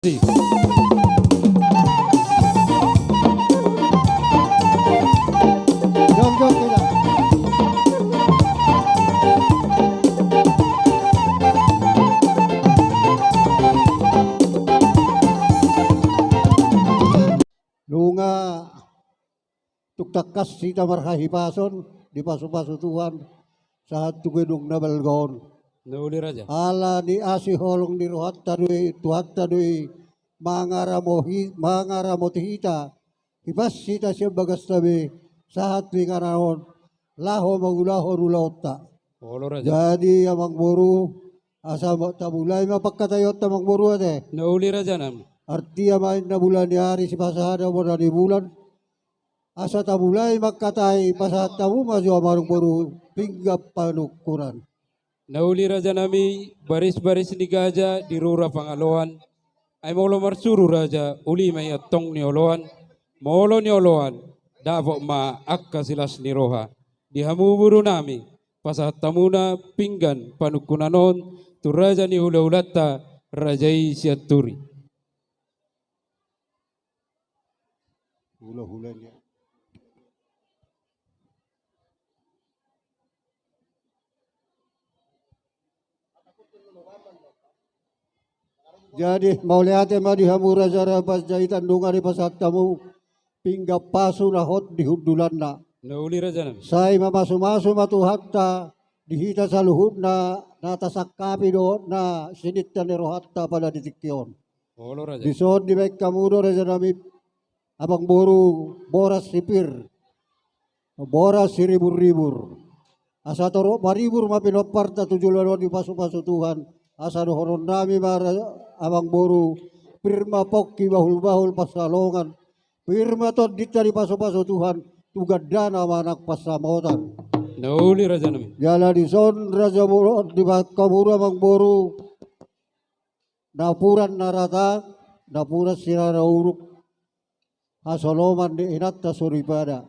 Jom kita. Lunga tuktakas sita marhahipason di pasu-pasu Tuhan saat tugedung na balgon. Nauli raja. Ala di asiholong di rohat tadui tuhat tadui mangaramotihita hipas sita siya bagas tabi saat winganaon laho magulaho rulaota. Olo raja. Jadi amang buru asa tabulay mapagkatayot tamang buru ate. Nauli raja nam. Artiya main na bulan ni hari si pasahada mo na di bulan. Asa tabulay magkatay pasahat tamu maju amarong buru pinggap panukuran. Nauli raja nami baris-baris ni gaja di rura pangaloan. Ay maulo marsuru raja uli may atong ni oloan. Maulo ni oloan davo ma akka silas ni roha. Di hamuburu nami pasahat tamuna pinggan panukunanon tu raja ni hula-hulata rajai siaturi. Hula-hula niya. Jadi maulihate ma dihamura jara pas jahitan dunga di pasat tamu pinggap pasu rahot di hudulan na. Nauli raja nami. Say mamasu-masu matuhatta dihita sa luhud na natasakapi do na sinita ni rohatta pada ditikyon. Olo raja. Disod di baik kamudo raja nami abang boru boras sipir. Boras siribur-ribur. Asa toro maribur mapinoparta tujulan di pasu-pasu Tuhan. Asa dohoron nami mara abang boru firma pokki bahul-bahul pasalongan. Firma tot dita di pasu-pasu Tuhan. Tugadana manak pasamotan. Nauli raja nami. Jala di son raja boru di kamuru abang boru. Dapuran narata. Dapuran sirara uruk. Asoloman di inatta suripada.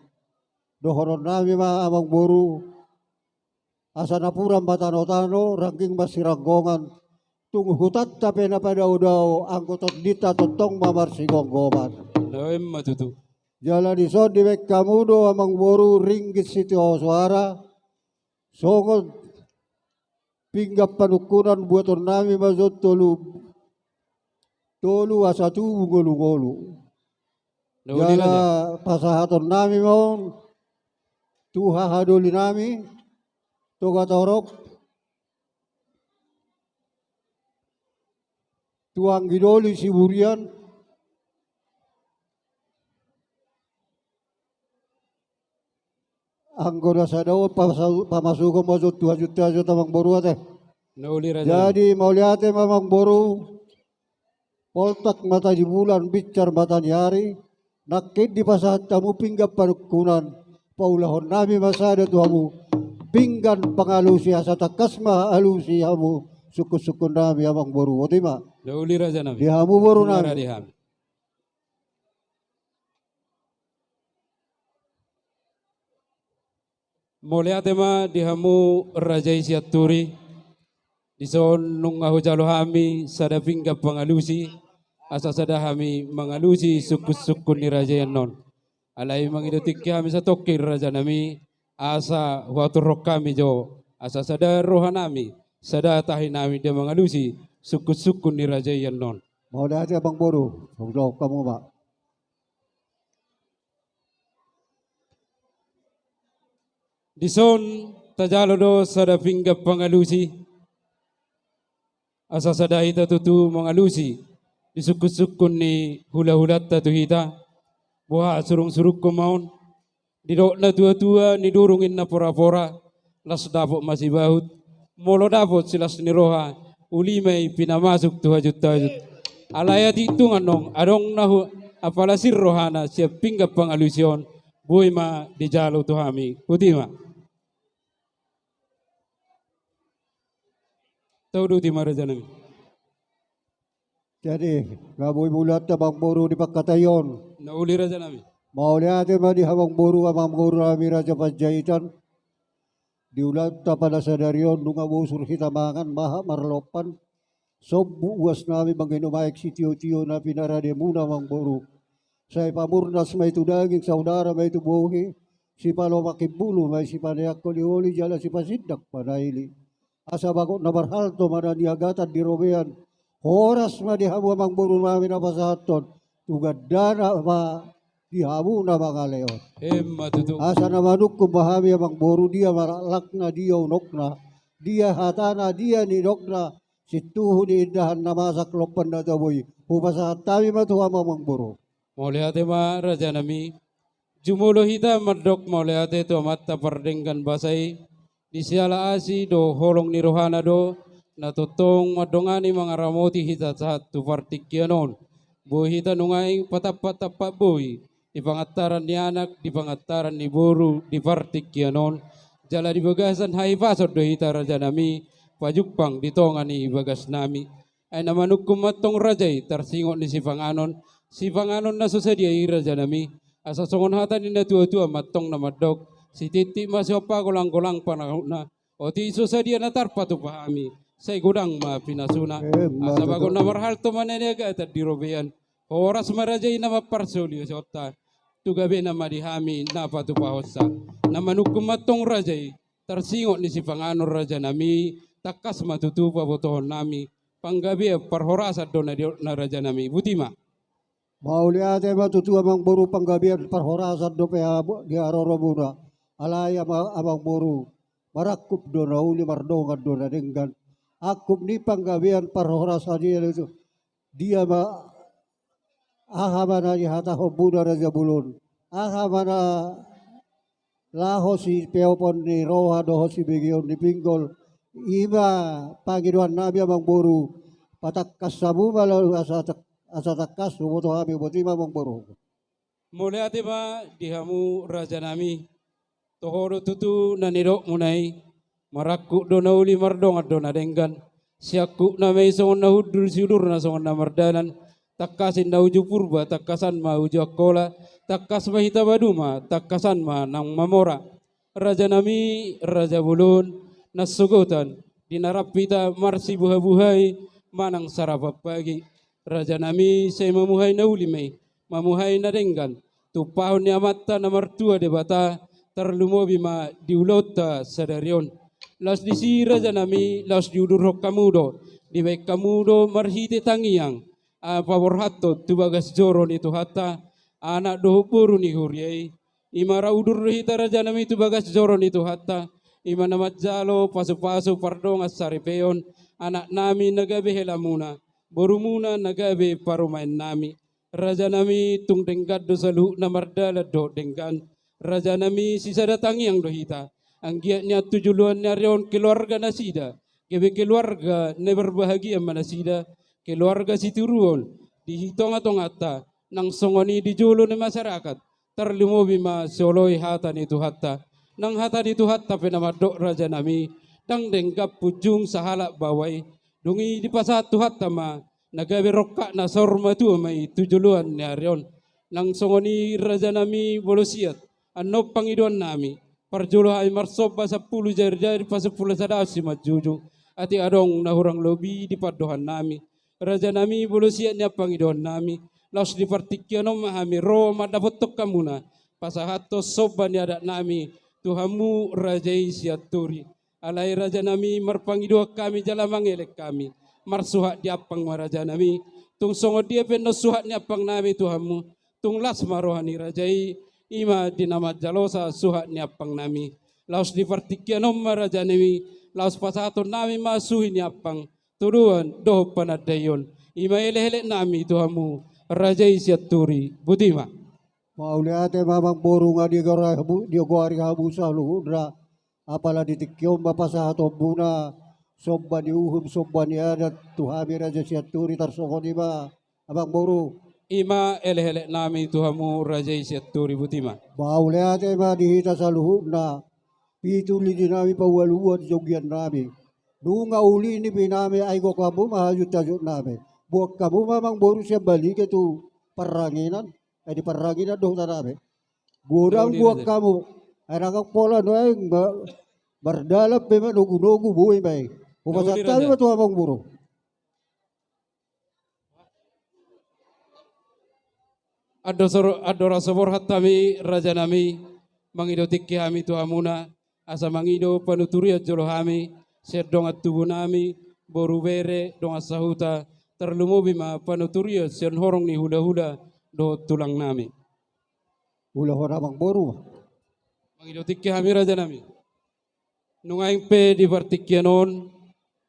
Dohoron nami ma abang boru. Asa napuran batano-tano ranking masiranggongan. Tunghutat tapi na padaw-daw ang kutot dita totong mamarsigonggoman. Naim matutu. Jala di son di bek kamudo amang boru ringgit siti suara. Songod pinggap panukunan buaton nami mazot tolu. Tolu asa tu golu-golu. Nauli raja. Jala pasahaton nami maun. Tuha hadoli nami. Tuga torok. Tuang gidoli si burian. Anggoda sa daw pamasuko mo sa 2 juta tamang boru ate. Nauli raja. Jadi mauliate mamang boru. Poltak mata di bulan bicar mata ni hari. Nakit di pasahat tamu pinggap panukunan. Paulahon nami masada tuhamu. Pinggan pangalusi asa takasma alusi hamu. Suku-suku nami amang boru. O tima. Nauli raja nami. Dihamu boru Mara nami. diham. Mulai tema dihamu rajai siaturi. Dison nung ahu jalo hami sada pinggap pangalusi. Asa sada hami mangalusi suku-suku ni raja non. Alai mangidutik kami sa tokir raja nami. Asa waturok kami jo. Asa sada rohanami. Sada tahi nami dia mangalusi suku-suku ni raja non. Mauliate abang boru. Huwag kamu ba. Dison tajalo do sada pinggap pangalusi. Asa sada hita tutu mangalusi. Disukun-sukun ni hula-hulat tatu hita. Buha surung-suruk kumaun. Didok na tua-tua ni durungin na pora-pora. Las dapot masih bahut. Molo dapot silas ni roha. Uli may pinamasuk tuhajut-tahajut. Alaya titungan nong. Adong nahu apalasir rohana siap pinggap pangalusion. Buhay ma di jalo tuhami. Putih ma. Tahu di maraja nami. Jadi ngaboy bulat na bang boru di pagkatayon. Nauli raja nami. Mauliate ma di habang boru amang boru nami raja pajahitan. Diulat ta pada sadarion nung abusur hitamangan maha marlopan. Sobuwas nami manginumayag si tiyo-tiyo na pinarade muna mang buru. Sa ipamurnas may tudaging saudara may tubuhi. Si palo makibulo may si panayak ko liuli jala si pasindak panayli. Asa bago na marhalto mananiagatan di robean. Oras madihamu mang buru namin na pasahaton. Tugadana ma dihamu na mga leon. Matutu. Asa na manuk kumahami mang buru dia maralak na dia unok na. Dia hatana dia ninok na. Situhu ni indahan na masak lopan na taboy. Pupasahat tabi matuha mang buru. Mauliate ma raja nami. Jumulo hita madok mauliate tu matta pardenggan basai. Di siala asi do holong ni rohana do. Natutong madongani mga ramoti hita saat tu partikyanon. Boy hita nungay patap-patap boy. Di pangataran ni anak, di pangataran ni buru, di partikyanon. Jala di bagasan hai pasod do hita raja nami. Pajukpang ditongan ni bagas nami. Ay namanuk kumatong rajay tarsingot ni si Panganon. Si Panganon na susadia raja nami. Asa songon hata ni na tua-tua matong na madog. Si titi masyopa kulang-kulang panahon na. O ti susadia na tarpatu pahami. Say gudang ma pinasuna. Asa bago na marhal to mananiaga at dirobean. Oras marajay na maparsolyo sota. Tugabi na marihami na patupahosa. Namanuk kumatong rajay. Tarsingot ni si Panganon raja nami. Takas matutupa botohon nami. Panggabi parhorasa do na raja nami. Butima. Mauli ate matutua mang buru panggabian parhorasan do pe di aroro muna. Alay amang buru marakup do na uli mardongan do na denggan. Akup ni panggabian parhorasan dia itu. Dia ma ahamana di hata hobuna raja bulun. Ahamana laho si peopon ni roha doho si begion di pinggol. Iba Panginoon nabi amang buru patakkas sabu malau asa takas sumoto kami buti mamang buru. Muli ate ba dihamu raja nami. Tohoro tutu na nirok munay. Marakku do na uli mardong at do na denggan. Siyaku na may songon na hudur siudur na songon na mardanan. Takasin na uju purba, takasan ma uju akola. Takas mahita baduma, takasan ma nang mamora. Raja nami, raja bulun, nasugutan. Dinarapita marsi buhay-buhay, manang sarapap pagi. Raja nami say mamuhay na ulimay, mamuhay na denggan. Tupahon ni amata na martua de bata, terlumobi ma diulot sa daryon. Las di si raja nami, las diudurok kamudo, di baik kamudo marhite tangiang. Paborhato tubagas joro ni tuhata, anak doho puru ni huriay. Imara udur hita raja nami tubagas joro ni tuhata, ima namat jalo pasu-pasu pardong asaripeon, anak nami nagabe helamuna. Borumuna nagabe parumain nami. Raja nami tung dengkat do salu na mardala do dengkan. Raja nami sisa datangi yang dohita. Ang giatnya tujuluan nyarion keluarga nasida. Kebe keluarga ne berbahagia manasida. Keluarga situruon. Dihitong atong ata. Nang songoni dijulo ni masyarakat. Terlimobi ma soloy hata ni tuhata. Nang hata ni tuhata penamadok raja nami. Dang dengkap pujung sahala bawai. Dungi di pasat tuhat tama nagabe rokka na sorma tu may tujuluan ni aryon nang songoni raja nami bolosiat ano pangiduan nami parjulo ay marsoba sa pulu jari pasapula sa si majuju ati adong nahurang lobi di padohan nami raja nami bolosiat niya pangiduan nami laos di partikyanom mahami ro madapotok kamuna pasahato soba ni adat nami tuhamu rajai siaturi. Alai raja nami marpangidua kami jala mangelek kami. Marsuhat di apang raja nami. Tung songo dia peno suhat ni apang nami Tuhanmu. Tung las marohani rajai. Ima dinama jalosa suhat ni apang nami. Laos di partikyanom raja nami. Laos pasato nami masuhi ni apang. Turuan doh panadayon. Ima ele-ele nami Tuhanmu. Rajai siaturi. Butima. Mauli ate mamang buru nga di gori habu sa luhudra. Apala ditikyom mapasa ato muna somba ni uhum somba ni adat tuhami raja siaturi tarsokon ima abang buru. Ima ele-ele nami Tuhanmu rajai siaturi butima. Mauli ate ma dihita sa luhud na pituli di nami pawaluan jogyan nami. Nunga uli ni pinami ay ko kamu mahayut-ayut nami. Buat kamu mamang buru siya balik itu peranginan. Di peranginan dong nami. Gudang buat kamu. Ay nakakpola no ay bardalap pa man nugu-nugu buhay may. Upasat tayo ito amang buro. adora sobor hatami raja nami mangido tikki hami tuhamuna asa mangido panuturiat jolo hami serdongat tubuh nami boru bere donga sahuta terlumu bima panuturiat sen horong ni huda-huda do tulang nami Hula hora abang boru. mangido tikki hami raja nami nungaing pe di partikyanon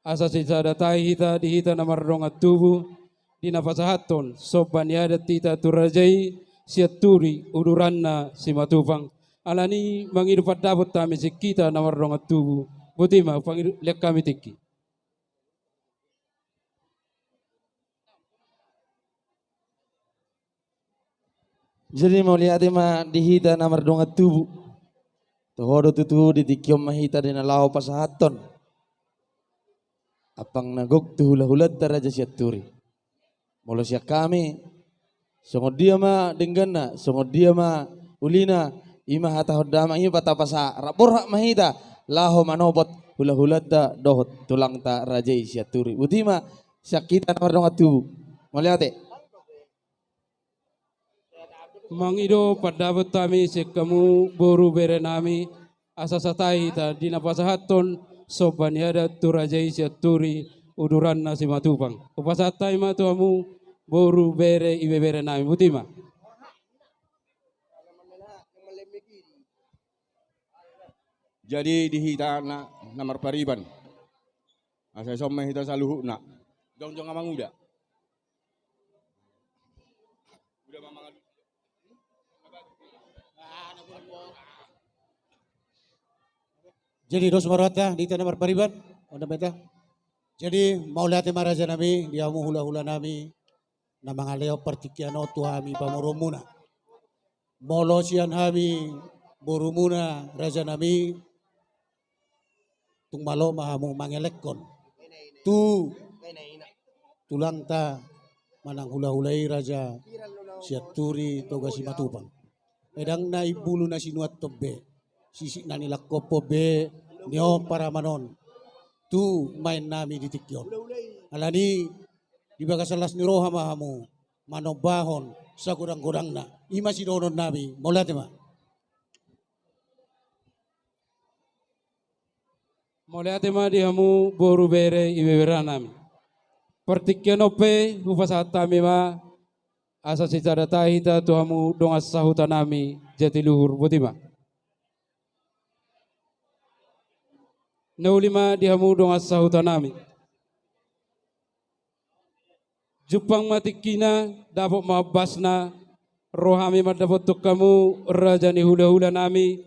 asa sisada tahi hita di hita namar dongat tubuh di nafasahaton soban yada tita turajai siaturi uduranna simatupang alani mangidu padabot tami sikita namar dongat tubuh butima pangidu lek kami tiki Jadi mau lihat ma dihita namar dongat tubuh. Tohodo tutu di tikyom mahita di nalau pasahaton. Apang nagok tu hula-hulat taraja siaturi. Molo siya kami, songod dia ma denggana, songod dia ma ulina, ima hata hodama ima patapasa rapor hak mahita, laho manobot hula-hulat da dohot tulang ta raja siaturi. Utima sakita namar dongat tubuh. Mau lihat mangido padabot tami sekamu boru bere nami asa satai ta di nafasahaton soban yada turajai siaturi uduranna simatupang upasatai ma tuamu boru bere ibe bere nami butima Jadi dihita na namar pariban. Asa somma hita saluhu na. Dong amang uda. Udah mamang adu. Jadi dos marata di tanah marpariban. Onda beta. Jadi mau lihat maraja nami dia mau hula-hula nami na mga leo partikyano tuhami pamurumuna. Molosian hami burumuna raja nami tung malo mahamu mangelekon. Tu tulang ta manang hula-hulai raja siaturi toga si matupang. Edang na ibulu na sinuat tobe. Sisi na nila kopo be nyo para manon. Tu main nami di tikyon. Alani di bagasalas ni roha mahamu manobahon sa gudang-gudang na. Ima sinonon nami. Molat ma. Moliate ma di hamu boru bere ibebera nami. Partikyanope upasatami ma asa secara tahita tuhamu dongas sahuta nami jati luhur butima. Naulima di hamu dongas sahuta nami. Jupang matikina dapat mabasna rohami madapot kamu raja ni hula-hula nami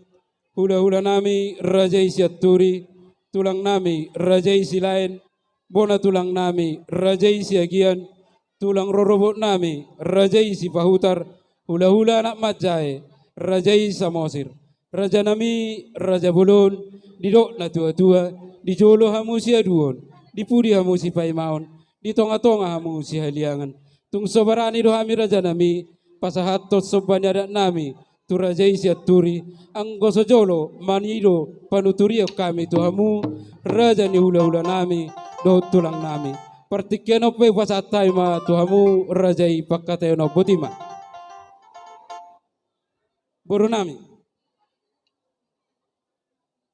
raja isiaturi tulang nami raja isi lain bona tulang nami raja isi agian tulang rorobot nami raja isi pahutar hula-hula anak majai raja isi samosir raja nami raja bulun didok na tua-tua dijolo hamu si aduon dipudi hamu si paimaon di tonga-tonga hamu si haliangan tung sobarani do hami raja nami pasahatot sobanya nami tu raja isi aturi anggo sojolo manido panuturio kami tu hamu raja ni hula-hula nami do tulang nami partikiano pe pasatai ma tu hamu raja i pakateno botima boru nami.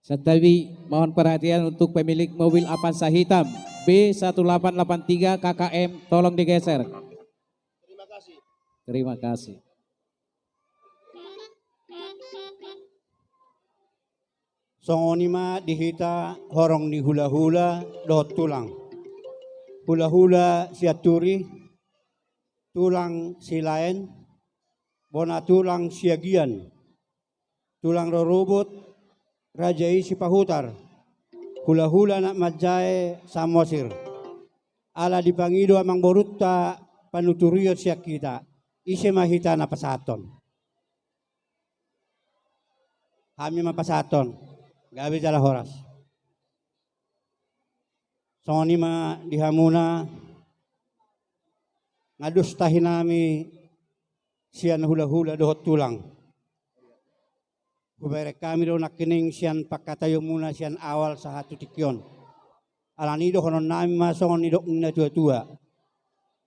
Santawi, mohon perhatian untuk pemilik mobil Avanza hitam B1883 KKM, tolong digeser. Terima kasih. Songonima dihita horong ni hula-hula dot tulang. Hula-hula siaturi, tulang silain, bona tulang siagian, tulang rorobot, rajai si pahutar, hula-hula nak majai samosir. Ala dipangido amang borutta panuturio siak kita, isi mahita na pasaton. Kami mapasaton, gabi jala horas. Soni ma dihamuna, ngadustahin nami sian hula-hula dohot tulang. Kubere kami do nakining sian pakatayo muna sian awal sa hatu tikyon. Alani do honon nami masongon ni do na tua-tua.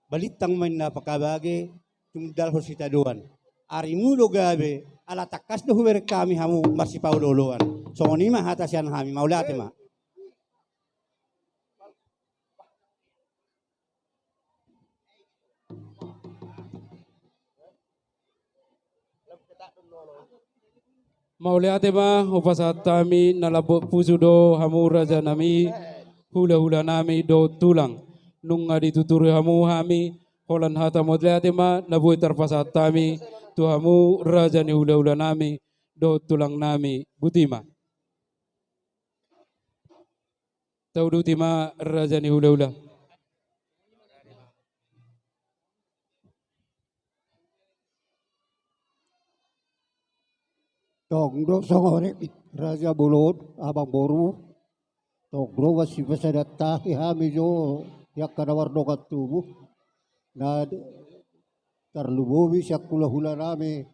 Balitang main na pakabage tumdal hosita doan. arimudo gabe ala takas do huber kami hamu marsipau doloan so ni mah hatasian kami maulate ma Mauliate ma upasat kami nalabo puso do hamu raja nami hula-hula nami do tulang nunga dituturi hamu hami holan hata modliate ma nabuhi terpasat kami tu hamu raja ni hula-hula nami do tulang nami butima. Tahu dutima raja ni hula-hula. Tong do songore Raja Bulod abang boru tong do wasi pasadata hami jo yak kanawar dokat tubuh na terlubuhi siak hula-hula nami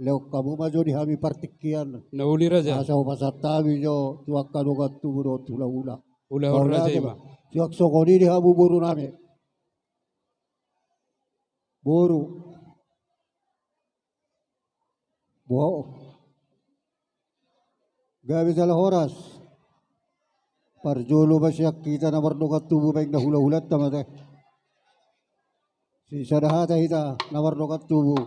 leo kamu majo di hami partikian Nauli raja. asa pasatami jo tuak kadokat tubuh do hula-hula Hula-hula raja ima. siak songoni di hamu boru nami boru boh gabi salah horas. Parjolo ba siya kita na mardokat tubo baik na hula-hulat tama te. Si sadahata hita na mardokat tubo.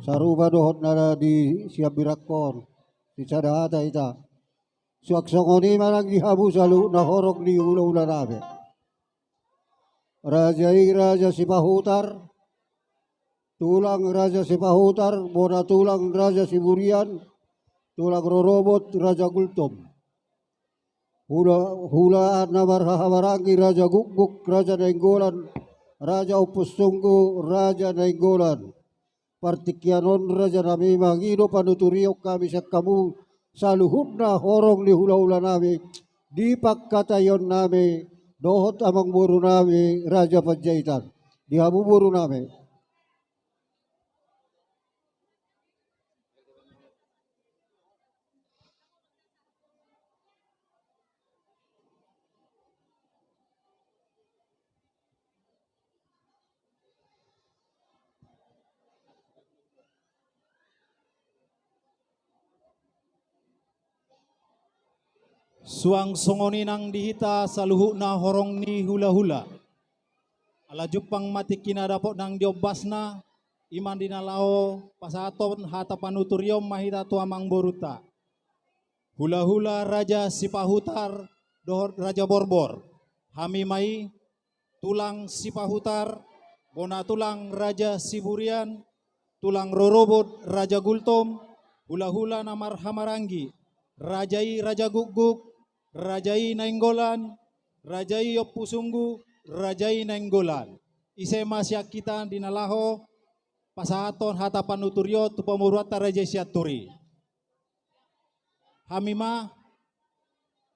Saruba dohot na di siya birakon. Si sadahata hita. Suaksongoni manang gihabu salu na horok ni hula-hula nabe. Raja Sipahutar. Tulang Raja Sipahutar. Bona tulang Raja Siburian. Tulang rorobot Raja Gultom. Hulaan na marhahawarangi Raja Gukguk, Raja Nainggolan, Raja Upusunggu, Raja Nainggolan. Partikyanon Raja nami mangido panuturiok kami sa kamu sa luhut na horong ni hula-hula nami. Di pagkatayon nami, dohot amang buru nami Raja Panjaitan. Di hamu buru nami. Suang songoni nang dihita saluhu na horong ni hula-hula. Ala jupang mati kina dapot nang diobasna iman dinalao pasaton hata panuturiom mahita tuamang boruta. Hula-hula Raja Sipahutar dohor Raja Borbor. Hami mai tulang Sipahutar, bona tulang Raja Siburian, tulang Rorobot Raja Gultom, hula-hula namar Hamarangi, Rajai Raja Guguk, Rajai Nainggolan, Rajai Opusunggu, Rajai Nainggolan. Ise masya kita dinalaho pasahaton hata panuturyo tu pemurwata Raja Siaturi. Hamima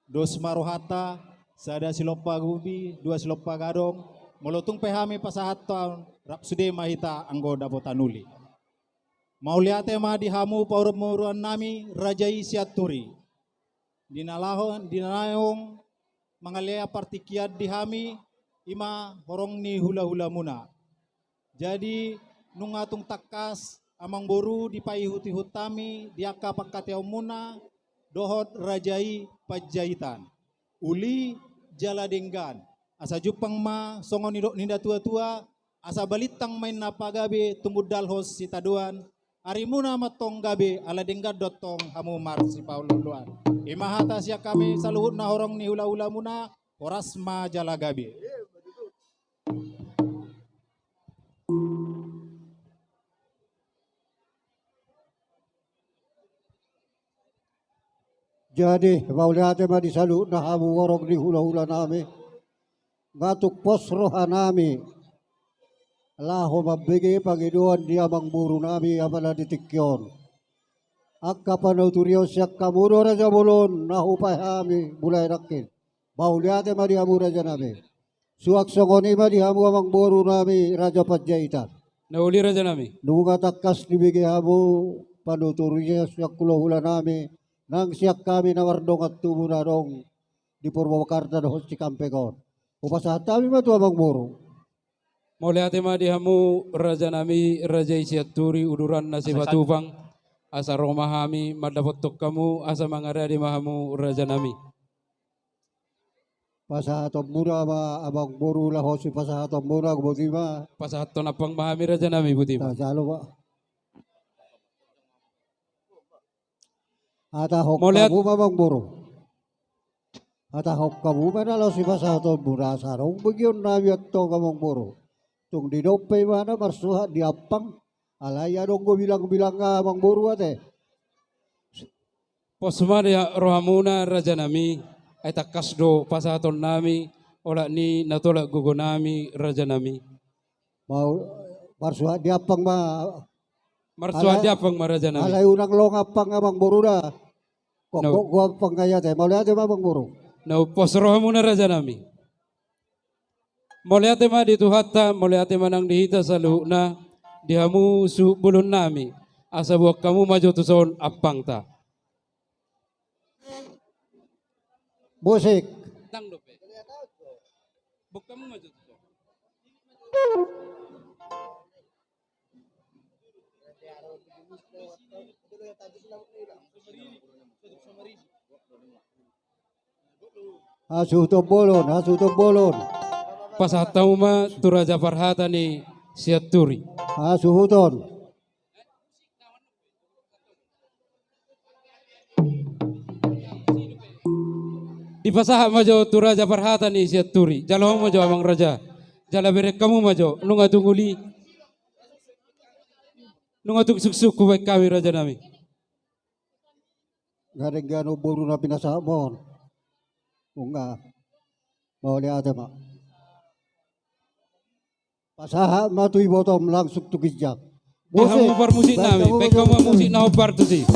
dos marohata sada silopa gubi dua silopa gadong molotung pehami pasahaton rapsude mahita anggo dapotanuli. Mauliate ma dihamu pauruan nami Rajai Siaturi. Dinalahong mangalea partikiat dihami ima horong ni hula-hula muna. Jadi nungatung takas amang boru dipaihuti hutami diaka pakateom muna dohot Rajai Panjaitan. Uli jala denggan asa jupang ma songon ninda tua-tua asa balitang main napagabe tumudal hos sitaduan arimuna matong gabe ala denggan dotong hamu marsi paululuan. Imahata siya kami sa luhut na horong ni hula-hula muna, oras majala gabi. Jadi, mauliate ma di salu na hamu horong ni hula-hula nami. Ngatuk posroha nami. Laho mabigi Panginoon di amang buru nami apala ditikyon. Akka panauturyo siyak kamuro Raja Bulon nahupay hami bulay rakin. Mauliate ma di hamu Raja nami. Suak songoni ma di hamu amang buru nami Raja Panjaitan. Nauli raja nami. Nunga takas dibigi hamu panuturyo siyak kulahula nami. Nang siyak kami nawardong at tumunadong di Purwakarta doon si Kampegon. Upasahat kami ma tu amang buru. Mole ate ma dihamu raja nami raja isiaturi uduran nasi batubang asa romahami madapot kamu asa mangara di mahamu raja nami. Pasahatom muna ma abang boru lah hosi pasahatom muna kemudian ma. Pasahato napang mahami raja nami butim. Jalo ba? Ata hok Moliat- kamu mamang boro. Ata hok kamu manalo si pasahatom muna sarong bagyon nabi at to kamang boro. Tung dinopay mana marsuha diapang alaya dong go bilang-bilang nga amang boro ate. Posma dia rohamuna raja nami ay takasdo pasahaton nami ola ni natolak gugo nami raja nami. Mau marsuha diapang ma Marsuha Ala- dia pang maraja nami. alay unang longapang amang boro na. Kok No. go pang kaya te mau lihat mamang boro. Na pos rohamuna raja nami. Mole ate ma dituhata, mole ate manang dihita sa luhuna, dihamu su bulun nami. Asa buak kamu maju tuson apang ta. Musik. Tang dope. Buk kamu maju tuson. Asutom bolon. Pasahatamu ma tu raja Farhata ni siaturi. Asuhuton. Di pasaha majo tu raja Farhata ni siaturi. Jalo majo amang raja. Jala berek kamu majo. Nunga tunguli. Nunga tung suksuk kubaik kami raja nami. Garing gano boro na pinasamon. Unga. Mau lihat ma. Pasaha matuy botom langsung tukisjak. Kamu par musik nami. Baik kamu musik na obar tu si.